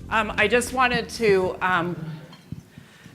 I just wanted to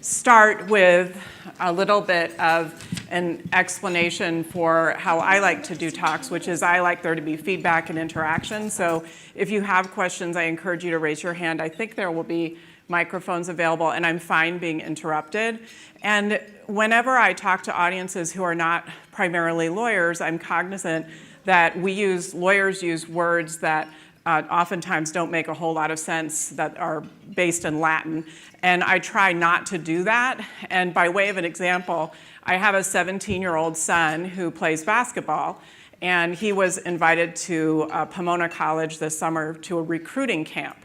start with a little bit of an explanation for how I like to do talks, which is I like there to be feedback and interaction. So if you have questions, I encourage you to raise your hand. I think there will be microphones available, and I'm fine being interrupted. And whenever I talk to audiences who are not primarily lawyers, I'm cognizant that lawyers use words that oftentimes don't make a whole lot of sense, that are based in Latin. And I try not to do that. And by way of an example, I have a 17-year-old son who plays basketball. And he was invited to Pomona College this summer to a recruiting camp.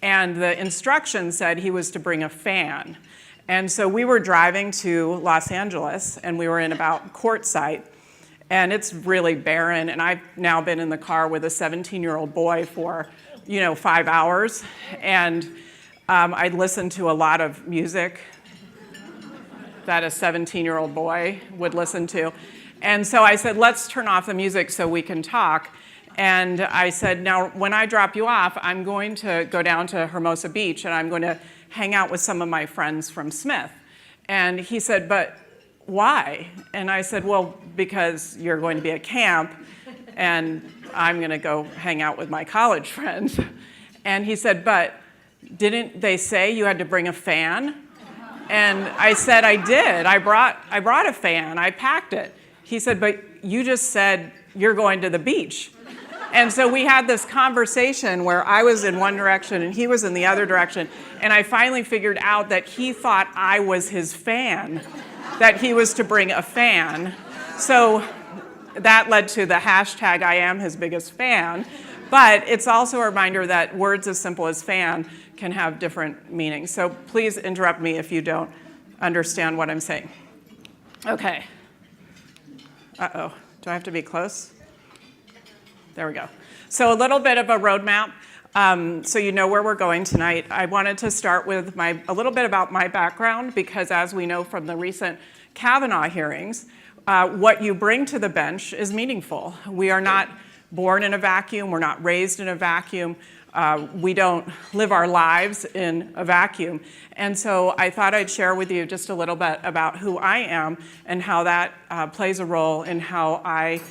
And the instructions said he was to bring a fan. And so we were driving to Los Angeles, and we were in about courtside. And it's really barren, and I've now been in the car with a 17-year-old boy for, 5 hours. And I listened to a lot of music that a 17-year-old boy would listen to. And so I said, let's turn off the music so we can talk. And I said, now, when I drop you off, I'm going to go down to Hermosa Beach, and I'm going to hang out with some of my friends from Smith. And he said, but why? And I said, well, because you're going to be at camp, and I'm going to go hang out with my college friends. And he said, but didn't they say you had to bring a fan? And I said, I did. I brought a fan. I packed it. He said, but you just said you're going to the beach. And so we had this conversation where I was in one direction and he was in the other direction. And I finally figured out that he thought I was his fan, that he was to bring a fan. So that led to the hashtag I am his biggest fan. But it's also a reminder that words as simple as fan can have different meanings. So please interrupt me if you don't understand what I'm saying. Okay. Uh-oh. Do I have to be close? There we go. So a little bit of a roadmap, so you know where we're going tonight. I wanted to start with a little bit about my background, because as we know from the recent Kavanaugh hearings, what you bring to the bench is meaningful. We are not born in a vacuum. We're not raised in a vacuum. We don't live our lives in a vacuum. And so I thought I'd share with you just a little bit about who I am and how that plays a role in how I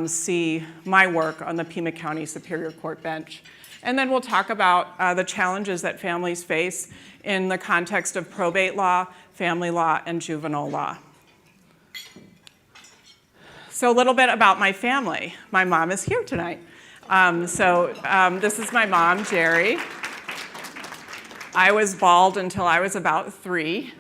see my work on the Pima County Superior Court bench. And then we'll talk about the challenges that families face in the context of probate law, family law, and juvenile law. So a little bit about my family. My mom is here tonight. This is my mom, Jerry. I was bald until I was about 3.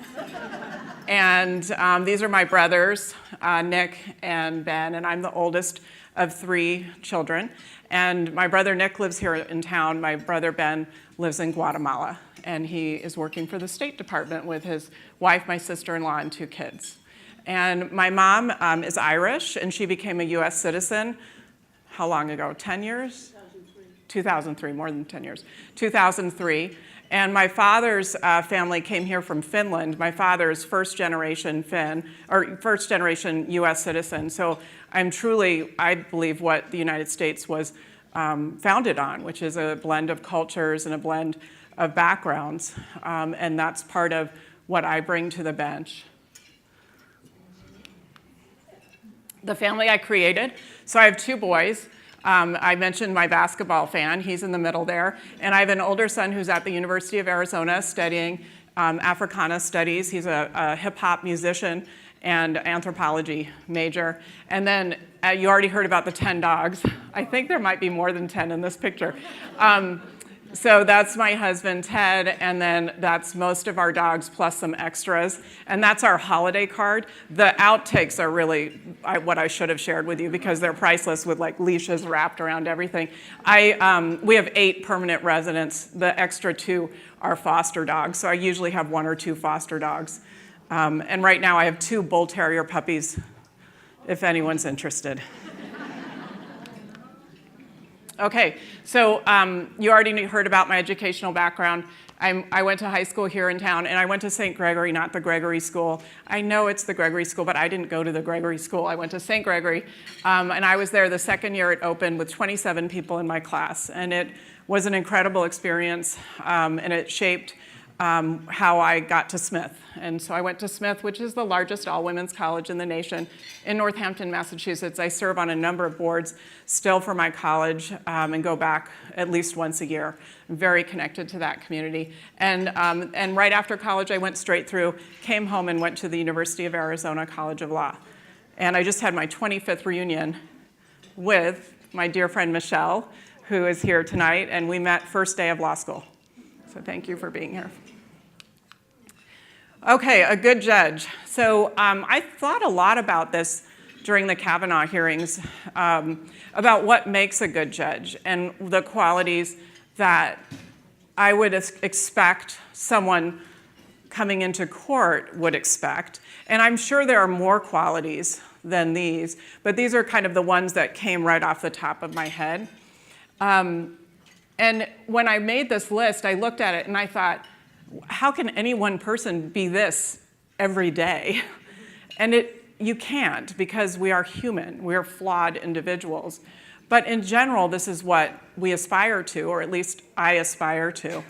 And these are my brothers, Nick and Ben, and I'm the oldest of 3 children. And my brother Nick lives here in town. My brother Ben lives in Guatemala, and he is working for the State Department with his wife, my sister-in-law, and 2 kids. And my mom is Irish, and she became a U.S. citizen, how long ago, 10 years? 2003, more than 10 years. 2003. And my father's family came here from Finland. My father's first-generation first-generation U.S. citizen. So I'm truly, I believe, what the United States was founded on, which is a blend of cultures and a blend of backgrounds. And that's part of what I bring to the bench. The family I created. So I have 2 boys. I mentioned my basketball fan. He's in the middle there. And I have an older son who's at the University of Arizona studying Africana studies. He's a hip-hop musician and anthropology major. And then you already heard about the 10 dogs. I think there might be more than 10 in this picture. So that's my husband, Ted, and then that's most of our dogs plus some extras. And that's our holiday card. The outtakes are really what I should have shared with you because they're priceless with like leashes wrapped around everything. We have 8 permanent residents. The extra 2 are foster dogs. So I usually have 1 or 2 foster dogs. And right now I have 2 bull terrier puppies, if anyone's interested. Okay, so you already heard about my educational background. I went to high school here in town, and I went to St. Gregory, not the Gregory School. I know it's the Gregory School, but I didn't go to the Gregory School. I went to St. Gregory, and I was there the second year it opened with 27 people in my class. And it was an incredible experience, and it shaped how I got to Smith. And so I went to Smith, which is the largest all-women's college in the nation, in Northampton, Massachusetts. I serve on a number of boards still for my college and go back at least once a year. I'm very connected to that community. And right after college, I went straight through, came home, and went to the University of Arizona College of Law. And I just had my 25th reunion with my dear friend Michelle, who is here tonight, and we met first day of law school. So thank you for being here. Okay, a good judge. So I thought a lot about this during the Kavanaugh hearings, about what makes a good judge and the qualities that I would expect someone coming into court would expect. And I'm sure there are more qualities than these, but these are kind of the ones that came right off the top of my head. And when I made this list, I looked at it and I thought, how can any one person be this every day? And you can't, because we are human. We are flawed individuals. But in general, this is what we aspire to, or at least I aspire to.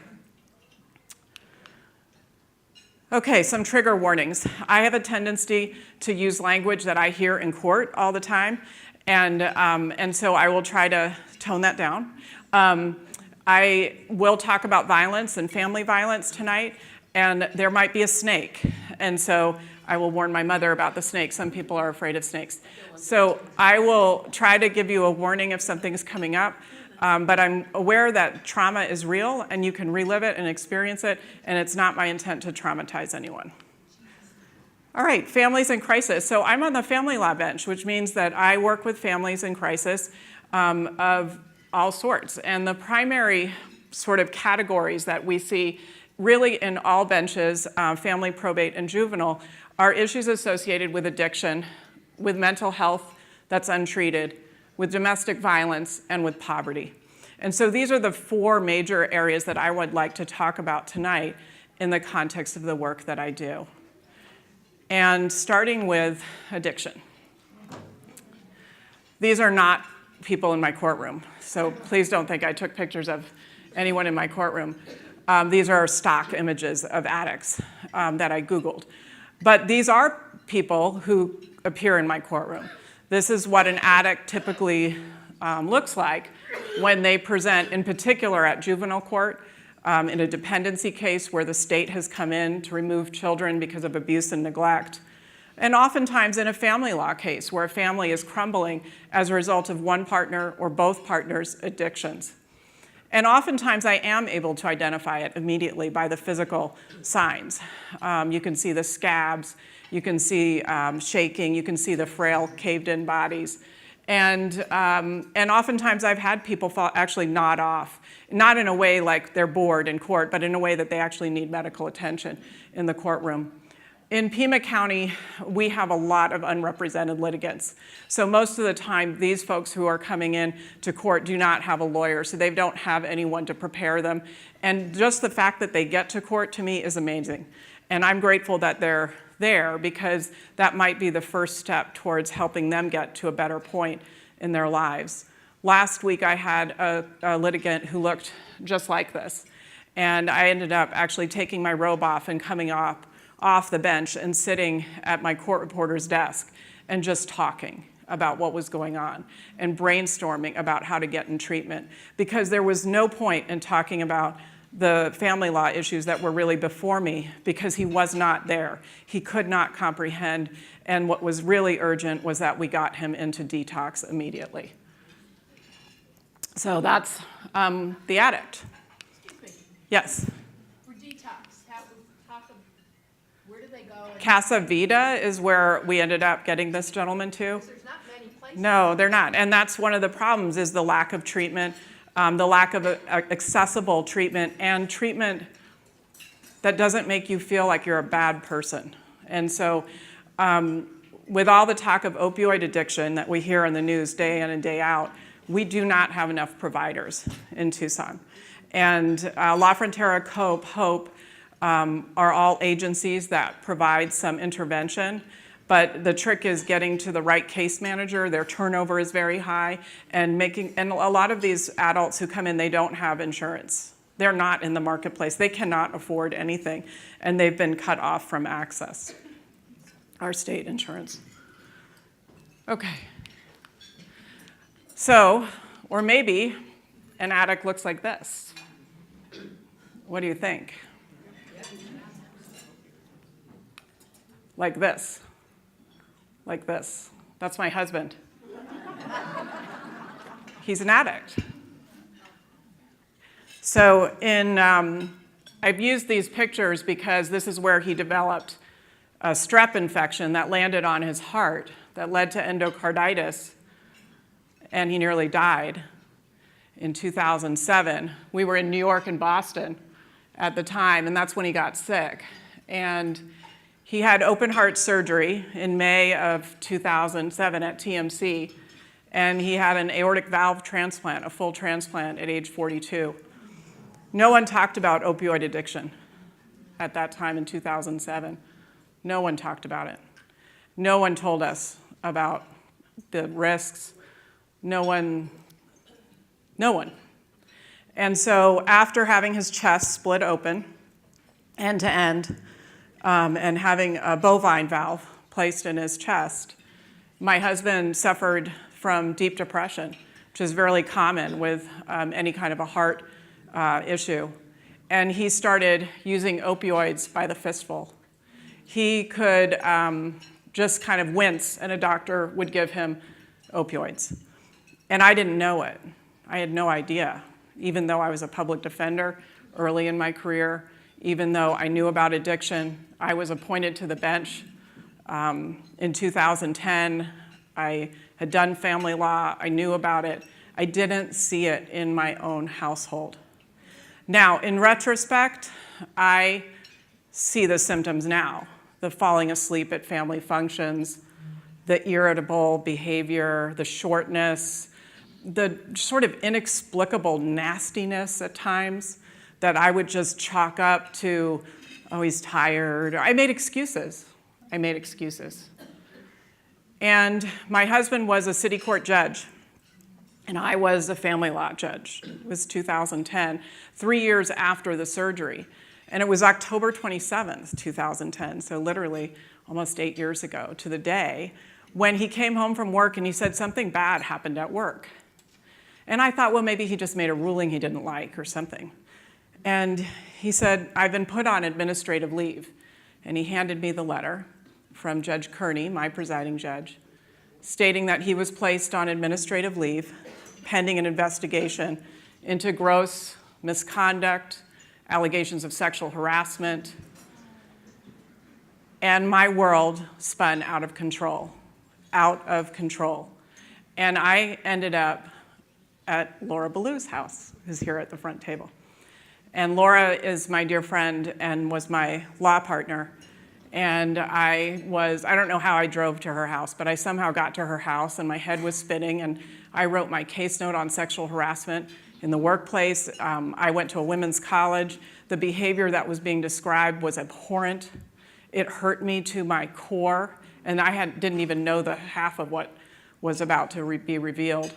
Okay, some trigger warnings. I have a tendency to use language that I hear in court all the time, and so I will try to tone that down. I will talk about violence and family violence tonight, and there might be a snake, and so I will warn my mother about the snake. Some people are afraid of snakes. So I will try to give you a warning if something's coming up, but I'm aware that trauma is real, and you can relive it and experience it, and it's not my intent to traumatize anyone. All right, families in crisis. So I'm on the family law bench, which means that I work with families in crisis of all sorts. And the primary sort of categories that we see really in all benches, family, probate, and juvenile, are issues associated with addiction, with mental health that's untreated, with domestic violence, and with poverty. And so these are the four major areas that I would like to talk about tonight in the context of the work that I do. And starting with addiction. These are not people in my courtroom, so please don't think I took pictures of anyone in my courtroom. These are stock images of addicts that I Googled. But these are people who appear in my courtroom. This is what an addict typically looks like when they present, in particular at juvenile court, in a dependency case where the state has come in to remove children because of abuse and neglect. And oftentimes in a family law case where a family is crumbling as a result of one partner or both partners' addictions. And oftentimes I am able to identify it immediately by the physical signs. You can see the scabs, you can see shaking, you can see the frail, caved-in bodies. And oftentimes I've had people actually nod off, not in a way like they're bored in court, but in a way that they actually need medical attention in the courtroom. In Pima County, we have a lot of unrepresented litigants. So most of the time, these folks who are coming in to court do not have a lawyer, so they don't have anyone to prepare them. And just the fact that they get to court, to me, is amazing. And I'm grateful that they're there, because that might be the first step towards helping them get to a better point in their lives. Last week, I had a litigant who looked just like this. And I ended up actually taking my robe off and coming off the bench and sitting at my court reporter's desk and just talking about what was going on and brainstorming about how to get in treatment, because there was no point in talking about the family law issues that were really before me, because he was not there. He could not comprehend, and what was really urgent was that we got him into detox immediately. So that's the addict. Excuse me. Yes? Casa Vida is where we ended up getting this gentleman to. There's not many places. No, they're not. And that's one of the problems, is the lack of treatment, the lack of accessible treatment, and treatment that doesn't make you feel like you're a bad person. And so with all the talk of opioid addiction that we hear in the news day in and day out, we do not have enough providers in Tucson. And La Frontera, COPE, HOPE, are all agencies that provide some intervention, But the trick is getting to the right case manager. Their turnover is very high, and a lot of these adults who come in, they don't have insurance. They're not in the marketplace. They cannot afford anything, and they've been cut off from access, our state insurance. Okay. So, or maybe an addict looks like this. What do you think? Like this. Like this. That's my husband. He's an addict. So I've used these pictures because this is where he developed a strep infection that landed on his heart that led to endocarditis, and he nearly died in 2007. We were in New York and Boston at the time, and that's when he got sick. And he had open heart surgery in May of 2007 at TMC, and he had an aortic valve transplant, a full transplant at age 42. No one talked about opioid addiction at that time in 2007. No one talked about it. No one told us about the risks. No one. And so after having his chest split open end to end, and having a bovine valve placed in his chest, my husband suffered from deep depression, which is very common with any kind of a heart issue. And he started using opioids by the fistful. He could just kind of wince, and a doctor would give him opioids. And I didn't know it. I had no idea, even though I was a public defender early in my career, even though I knew about addiction. I was appointed to the bench in 2010. I had done family law. I knew about it. I didn't see it in my own household. Now, in retrospect, I see the symptoms now. The falling asleep at family functions, the irritable behavior, the shortness, the sort of inexplicable nastiness at times that I would just chalk up to, oh, he's tired. I made excuses. And my husband was a city court judge, and I was a family law judge. It was 2010, 3 years after the surgery. And it was October 27th, 2010, so literally almost 8 years ago to the day, when he came home from work and he said something bad happened at work. And I thought, well, maybe he just made a ruling he didn't like or something. And he said, I've been put on administrative leave. And he handed me the letter from Judge Kearney, my presiding judge, stating that he was placed on administrative leave pending an investigation into gross misconduct, allegations of sexual harassment, and my world spun out of control. And I ended up at Laura Ballou's house, who's here at the front table. And Laura is my dear friend and was my law partner. And I don't know how I drove to her house, but I somehow got to her house and my head was spinning, and I wrote my case note on sexual harassment in the workplace. I went to a women's college. The behavior that was being described was abhorrent. It hurt me to my core, and I didn't even know the half of what was about to be revealed.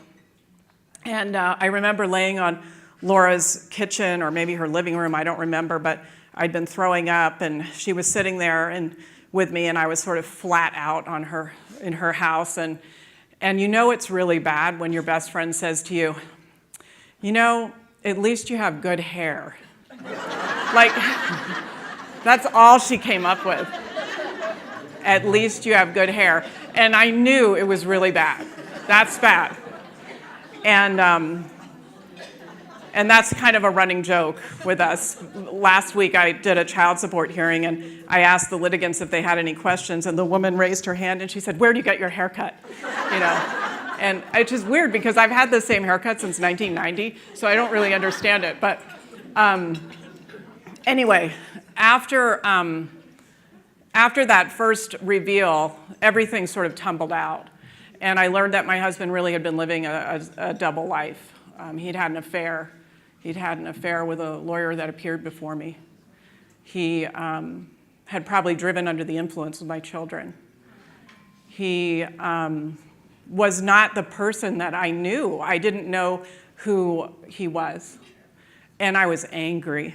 And I remember laying on Laura's kitchen, or maybe her living room, I don't remember, but I'd been throwing up, and she was sitting there with me, and I was sort of flat out in her house. And you know it's really bad when your best friend says to you, you know, at least you have good hair. Like, that's all she came up with. At least you have good hair. And I knew it was really bad. That's bad. And that's kind of a running joke with us. Last week I did a child support hearing, and I asked the litigants if they had any questions, and the woman raised her hand and she said, "Where do you get your haircut?" You know. And it's just weird because I've had the same haircut since 1990, so I don't really understand it. But anyway, after that first reveal, everything sort of tumbled out. And I learned that my husband really had been living a double life. He'd had an affair. He'd had an affair with a lawyer that appeared before me. He had probably driven under the influence of my children. He was not the person that I knew. I didn't know who he was. And I was angry.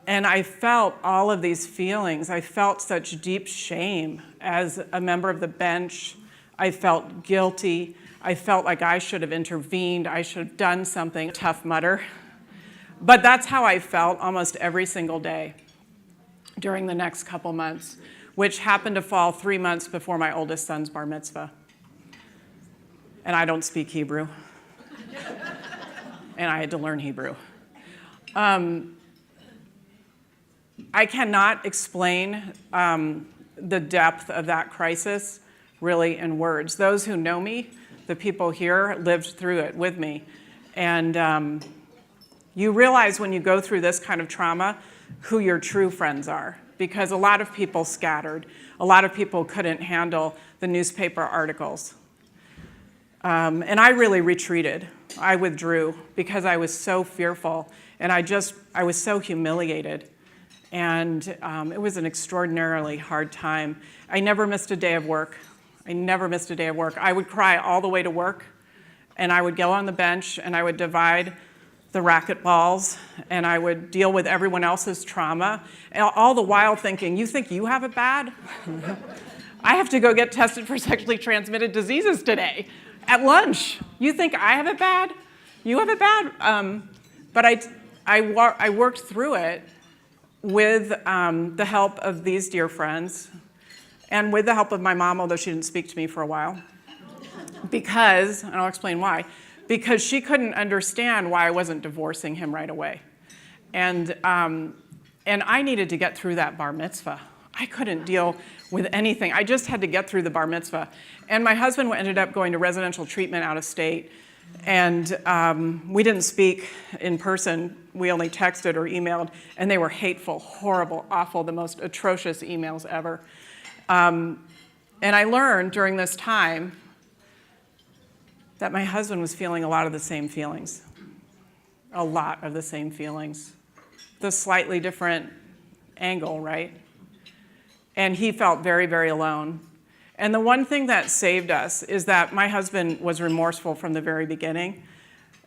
And I felt all of these feelings. I felt such deep shame as a member of the bench. I felt guilty. I felt like I should have intervened. I should have done something. Tough Mudder. But that's how I felt almost every single day during the next couple months, which happened to fall 3 months before my oldest son's bar mitzvah. And I don't speak Hebrew. And I had to learn Hebrew. I cannot explain the depth of that crisis really in words. Those who know me, the people here, lived through it with me. And you realize when you go through this kind of trauma who your true friends are, because a lot of people scattered. A lot of people couldn't handle the newspaper articles. And I really retreated. I withdrew because I was so fearful, and I was so humiliated. And it was an extraordinarily hard time. I never missed a day of work. I would cry all the way to work, and I would go on the bench, and I would divide the racquetballs, and I would deal with everyone else's trauma, all the while thinking, you think you have it bad? I have to go get tested for sexually transmitted diseases today at lunch. You think I have it bad? You have it bad? But I worked through it with the help of these dear friends and with the help of my mom, although she didn't speak to me for a while, because, and I'll explain why, because she couldn't understand why I wasn't divorcing him right away. And I needed to get through that bar mitzvah. I couldn't deal with anything. I just had to get through the bar mitzvah. And my husband ended up going to residential treatment out of state. And we didn't speak in person. We only texted or emailed. And they were hateful, horrible, awful, the most atrocious emails ever. And I learned during this time that my husband was feeling a lot of the same feelings. A lot of the same feelings. The slightly different angle, right? And he felt very, very alone. And the one thing that saved us is that my husband was remorseful from the very beginning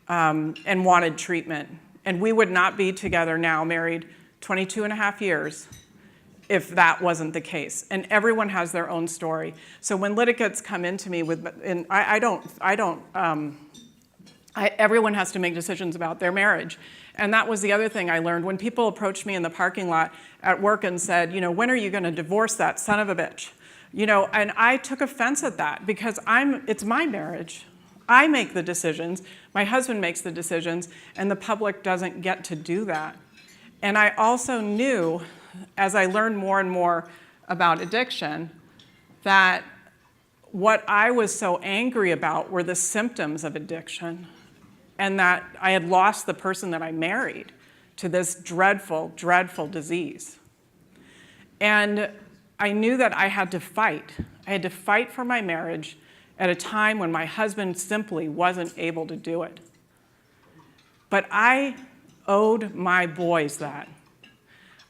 and wanted treatment. And we would not be together now, married 22 and a half years, if that wasn't the case. And everyone has their own story. So when litigants come into me with, and everyone has to make decisions about their marriage. And that was the other thing I learned. When people approached me in the parking lot at work and said, when are you going to divorce that son of a bitch? And I took offense at that because it's my marriage. I make the decisions, my husband makes the decisions, and the public doesn't get to do that. And I also knew, as I learned more and more about addiction, that what I was so angry about were the symptoms of addiction, and that I had lost the person that I married to this dreadful, dreadful disease. And I knew that I had to fight. I had to fight for my marriage at a time when my husband simply wasn't able to do it. But I owed my boys that.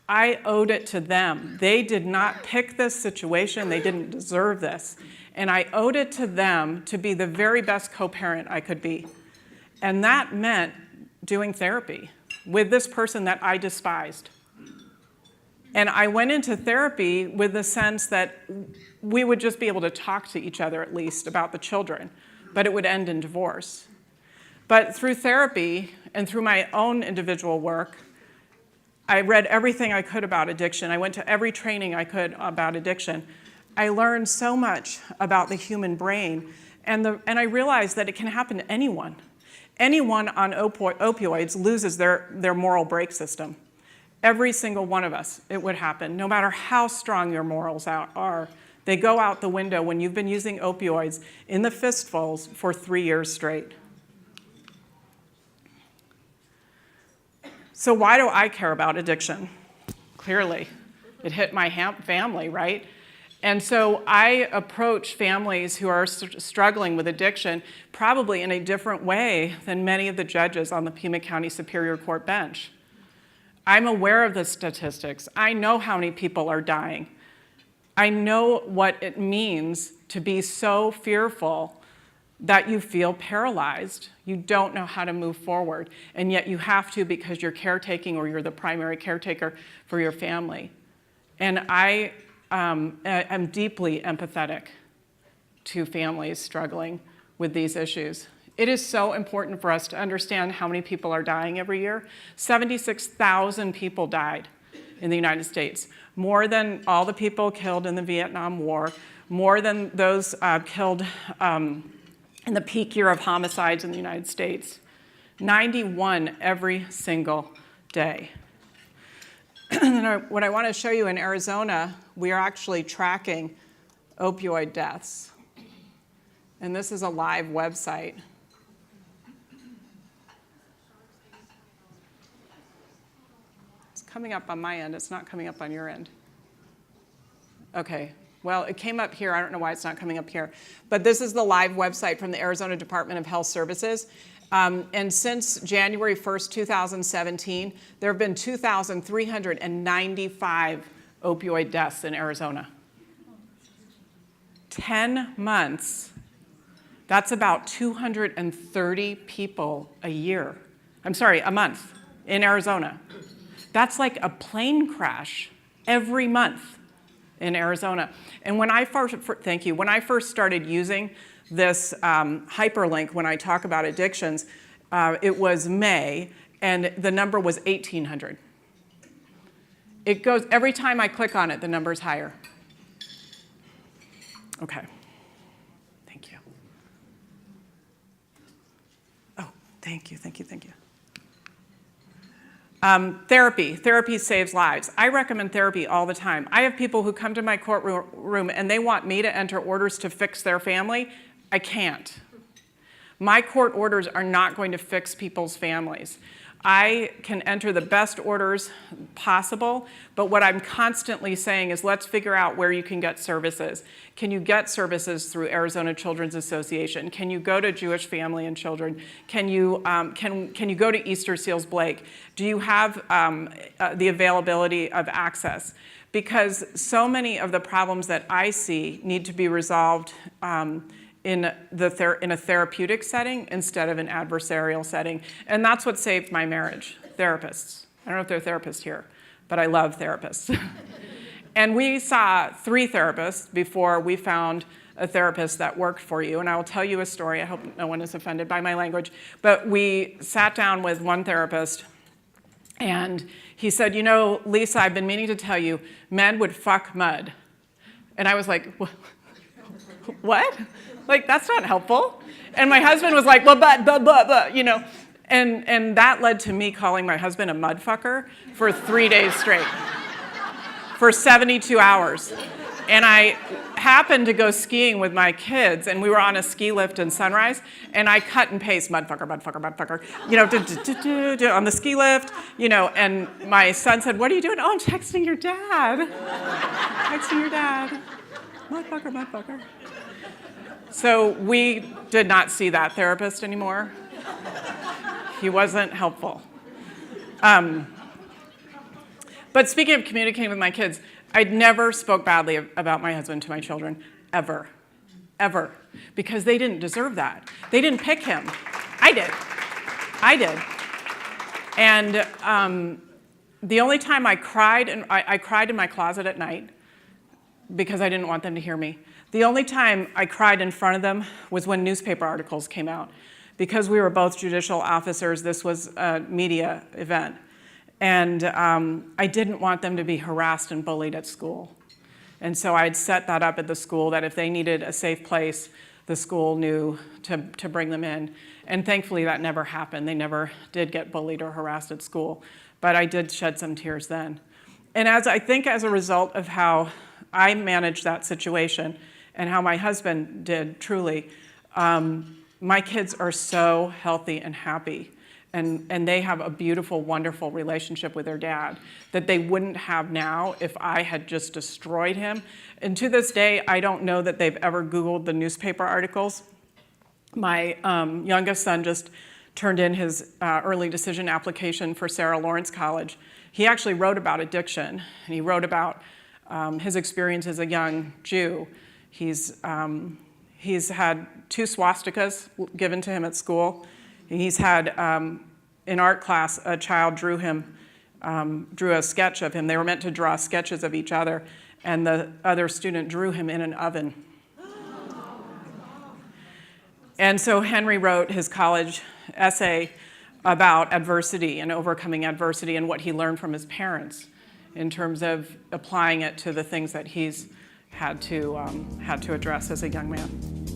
I owed it to them. They did not pick this situation. They didn't deserve this. And I owed it to them to be the very best co-parent I could be. And that meant doing therapy with this person that I despised. And I went into therapy with the sense that we would just be able to talk to each other at least about the children, but it would end in divorce. But through therapy and through my own individual work, I read everything I could about addiction. I went to every training I could about addiction. I learned so much about the human brain, and I realized that it can happen to anyone. Anyone on opioids loses their moral brake system. Every single one of us, it would happen, no matter how strong your morals are. They go out the window when you've been using opioids in the fistfuls for 3 years straight. So why do I care about addiction? Clearly, it hit my family, right? And so I approach families who are struggling with addiction probably in a different way than many of the judges on the Pima County Superior Court bench. I'm aware of the statistics. I know how many people are dying. I know what it means to be so fearful that you feel paralyzed. You don't know how to move forward, and yet you have to because you're caretaking or you're the primary caretaker for your family. And I am deeply empathetic to families struggling with these issues. It is so important for us to understand how many people are dying every year. 76,000 people died in the United States, more than all the people killed in the Vietnam War, more than those killed in the peak year of homicides in the United States. 91 every single day. What I want to show you in Arizona, we are actually tracking opioid deaths. And this is a live website. It's coming up on my end. It's not coming up on your end. Okay. Well, it came up here. I don't know why it's not coming up here. But this is the live website from the Arizona Department of Health Services. And since January 1st, 2017, there have been 2,395 opioid deaths in Arizona. 10 months. That's about 230 people a year. a month in Arizona. That's like a plane crash every month in Arizona. And when I first started using this hyperlink when I talk about addictions, it was May, and the number was 1,800. It goes, every time I click on it, the number's higher. Okay. Thank you. Oh, thank you. Therapy saves lives. I recommend therapy all the time. I have people who come to my courtroom and they want me to enter orders to fix their family. I can't. My court orders are not going to fix people's families. I can enter the best orders possible, but what I'm constantly saying is let's figure out where you can get services. Can you get services through Arizona Children's Association? Can you go to Jewish Family and Children? Can you go to Easter Seals Blake? Do you have the availability of access? Because so many of the problems that I see need to be resolved in a therapeutic setting instead of an adversarial setting. And that's what saved my marriage, therapists. I don't know if there are therapists here, but I love therapists. And we saw 3 therapists before we found a therapist that worked for you. And I will tell you a story. I hope no one is offended by my language. But we sat down with one therapist, and he said, you know, Lisa, I've been meaning to tell you, men would fuck mud. And I was like, what? Like, that's not helpful. And my husband was like, well, but, you know. And that led to me calling my husband a mud fucker for 3 days straight, for 72 hours. And I happened to go skiing with my kids, and we were on a ski lift in Sunrise, and I cut and paste mud fucker, you know, on the ski lift, you know, and my son said, what are you doing? Oh, I'm texting your dad. Mud fucker. So we did not see that therapist anymore. He wasn't helpful. But speaking of communicating with my kids, I'd never spoke badly about my husband to my children, ever, because they didn't deserve that. They didn't pick him. I did. And the only time I cried in my closet at night because I didn't want them to hear me. The only time I cried in front of them was when newspaper articles came out. Because we were both judicial officers, this was a media event. And I didn't want them to be harassed and bullied at school. And so I'd set that up at the school that if they needed a safe place, the school knew to bring them in. And thankfully that never happened. They never did get bullied or harassed at school. But I did shed some tears then. And as a result of how I managed that situation and how my husband did truly, my kids are so healthy and happy. And they have a beautiful, wonderful relationship with their dad that they wouldn't have now if I had just destroyed him. And to this day, I don't know that they've ever Googled the newspaper articles. My youngest son just turned in his early decision application for Sarah Lawrence College. He actually wrote about addiction, and he wrote about his experience as a young Jew. He's had 2 swastikas given to him at school. He's had, in art class, a child drew a sketch of him. They were meant to draw sketches of each other, and the other student drew him in an oven. And so Henry wrote his college essay about adversity and overcoming adversity and what he learned from his parents in terms of applying it to the things that he's had to address as a young man.